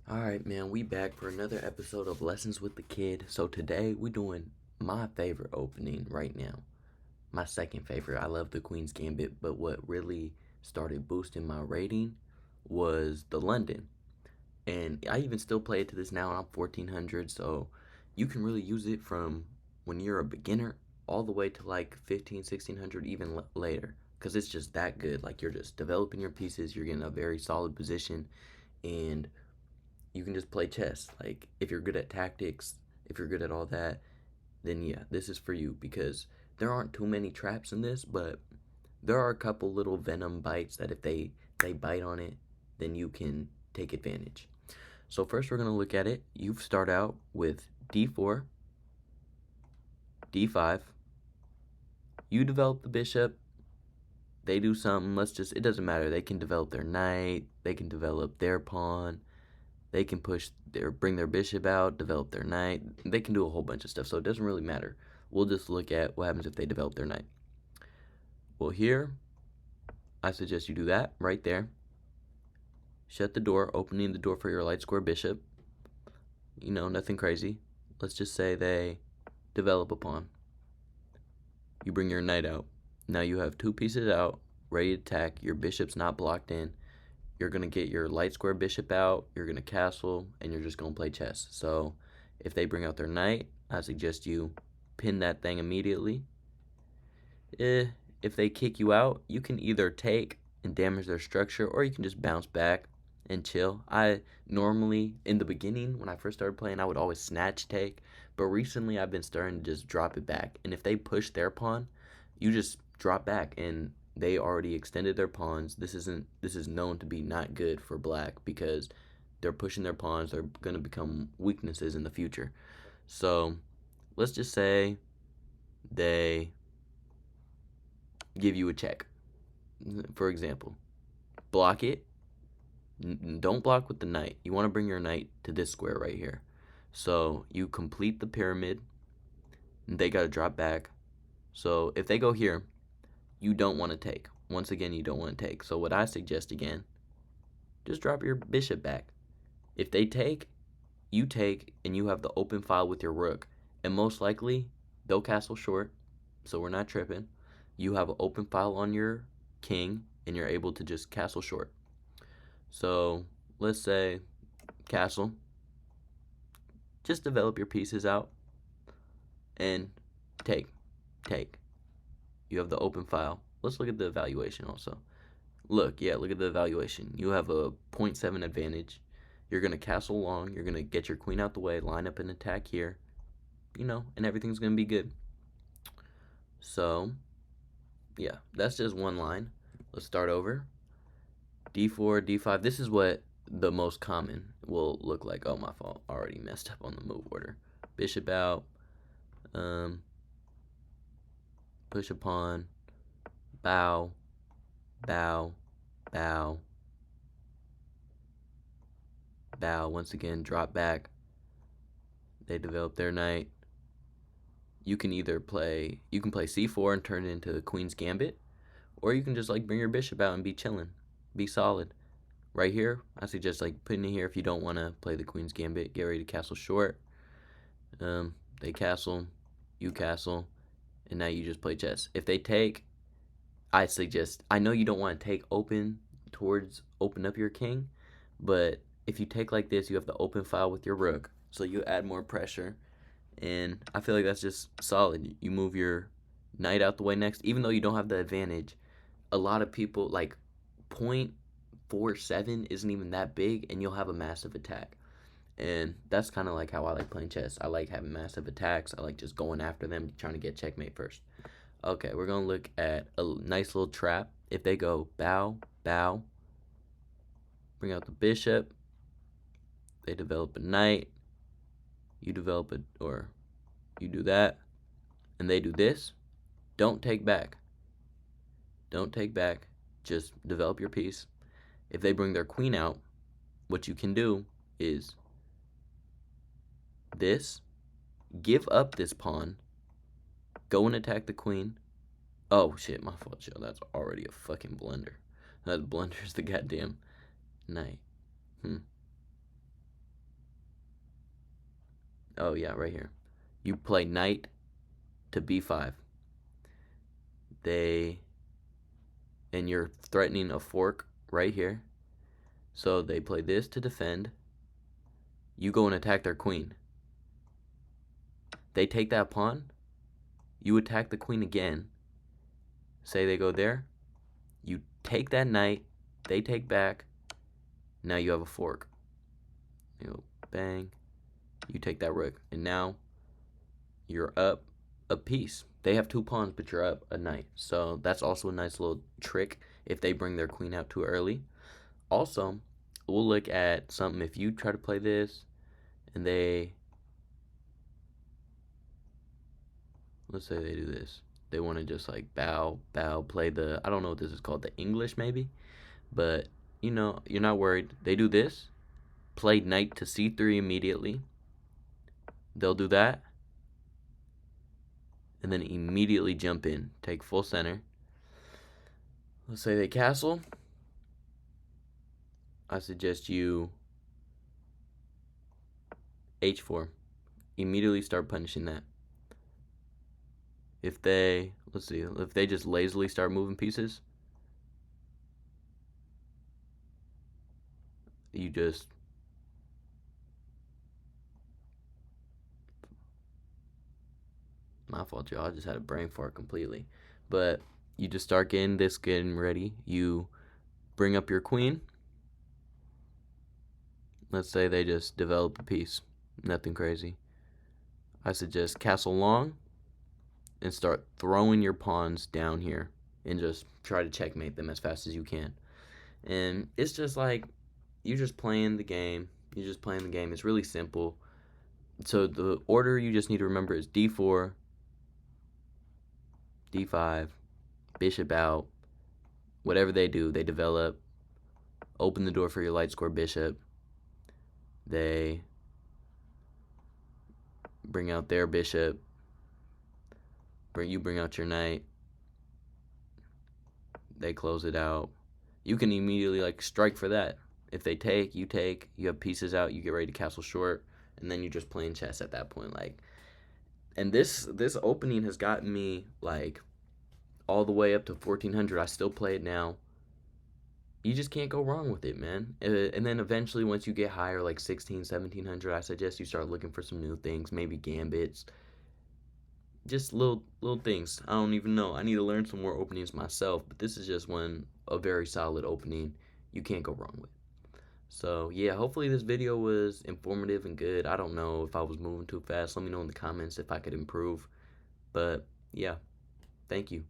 Alright, man, we back for another episode of Lessons with the Kid. So today we doing my favorite opening right now. My second favorite. I love the Queen's Gambit, but what really started boosting my rating was the London. And I even still play it to this now, and I'm 1400, so you can really use it from when you're a beginner all the way to like 15, 1600, even later. Because it's just that good. Like, you're just developing your pieces, you're getting a very solid position, and you can just play chess. Like, if you're good at tactics, if you're good at all that, then yeah, this is for you because there aren't too many traps in this, but there are a couple little venom bites that if they bite on it, then you can take advantage. So first we're going to look at it. You start out with d4, d5. You develop the bishop. They do something. It doesn't matter. They can develop their knight. They can develop their pawn. They can bring their bishop out, develop their knight. They can do a whole bunch of stuff, so it doesn't really matter. We'll just look at what happens if they develop their knight. Well, here, I suggest you do that right there. Shut the door, opening the door for your light square bishop. You know, nothing crazy. Let's just say they develop a pawn. You bring your knight out. Now you have two pieces out, ready to attack. Your bishop's not blocked in. You're going to get your light square bishop out, you're going to castle, and you're just going to play chess. So if they bring out their knight, I suggest you pin that thing immediately. If they kick you out, you can either take and damage their structure, or you can just bounce back and chill. I normally, in the beginning, when I first started playing, I would always snatch take, but recently I've been starting to just drop it back. And if they push their pawn, you just drop back, and they already extended their pawns. This is known to be not good for black because they're pushing their pawns. They're going to become weaknesses in the future. So let's just say they give you a check. For example, block it. Don't block with the knight. You want to bring your knight to this square right here. So you complete the pyramid. And they got to drop back. So if they go here, you don't want to take. Once again, you don't want to take. So what I suggest again, just drop your bishop back. If they take, you take, and you have the open file with your rook. And most likely, they'll castle short, so we're not tripping. You have an open file on your king, and you're able to just castle short. So let's say castle. Just develop your pieces out and take. You have the open file. Let's look at the evaluation also. Look at the evaluation. You have a 0.7 advantage. You're going to castle long. You're going to get your queen out the way, line up an attack here, and everything's going to be good. So, yeah, that's just one line. Let's start over. D4, D5. This is what the most common will look like. Oh, my fault. Already messed up on the move order. Bishop out. Push a pawn. Bow. Bow. Bow. Bow. Once again, drop back. They develop their knight. You can play c4 and turn it into the Queen's Gambit, or you can just bring your bishop out and be chilling, be solid. Right here, I suggest putting it here if you don't want to play the Queen's Gambit. Get ready to castle short. They castle, you castle, and now you just play chess. If they take, I know you don't want to take open up your king, but if you take like this, you have the open file with your rook, so you add more pressure. And I feel like that's just solid. You move your knight out the way next, even though you don't have the advantage. A lot of people, 0.47 isn't even that big, and you'll have a massive attack. And that's kind of like how I like playing chess. I like having massive attacks. I like just going after them, trying to get checkmate first. Okay, we're going to look at a nice little trap. If they go bow, bow, bring out the bishop, they develop a knight, you do that, and they do this, don't take back. Don't take back. Just develop your piece. If they bring their queen out, what you can do is this, give up this pawn, go and attack the queen. Oh, shit, my fault, Joe. That's already a fucking blunder. That blunders the goddamn knight. Oh yeah, right here. You play knight to b5. And you're threatening a fork right here. So they play this to defend. You go and attack their queen. They take that pawn. You attack the queen again. Say they go there. You take that knight. They take back. Now you have a fork. You know, bang. You take that rook. And now you're up a piece. They have 2 pawns, but you're up a knight. So that's also a nice little trick if they bring their queen out too early. Also, we'll look at something if you try to play this and let's say they do this. They want to just like bow, play the, I don't know what this is called, the English maybe, but you know, you're not worried. They do this, play knight to c3 immediately. They'll do that, and then immediately jump in, take full center. Let's say they castle. I suggest you h4. Immediately start punishing that. If they, let's see, if they just lazily start moving pieces, you just my fault, y'all. I just had a brain fart completely. But you just start getting ready. You bring up your queen. Let's say they just develop a piece. Nothing crazy. I suggest castle long and start throwing your pawns down here and just try to checkmate them as fast as you can. And it's just like you're just playing the game. It's really simple. So the order you just need to remember is d4, d5, bishop out. Whatever they do, they develop. Open the door for your light square bishop. They bring out their bishop. You bring out your knight. They close it out. You can immediately like strike for that. If they take, you take. You have pieces out. You get ready to castle short, and then you're just playing chess at that point. Like, and this opening has gotten me like all the way up to 1400. I still play it now. You just can't go wrong with it, man. And then eventually, once you get higher, like 16, 1700, I suggest you start looking for some new things, maybe gambits, just little things. I don't even know. I need to learn some more openings myself, but this is just a very solid opening you can't go wrong with. So yeah, hopefully this video was informative and good. I don't know if I was moving too fast. Let me know in the comments if I could improve. But yeah, thank you.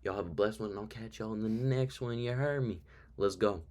Y'all have a blessed one, and I'll catch y'all in the next one. You heard me. Let's go.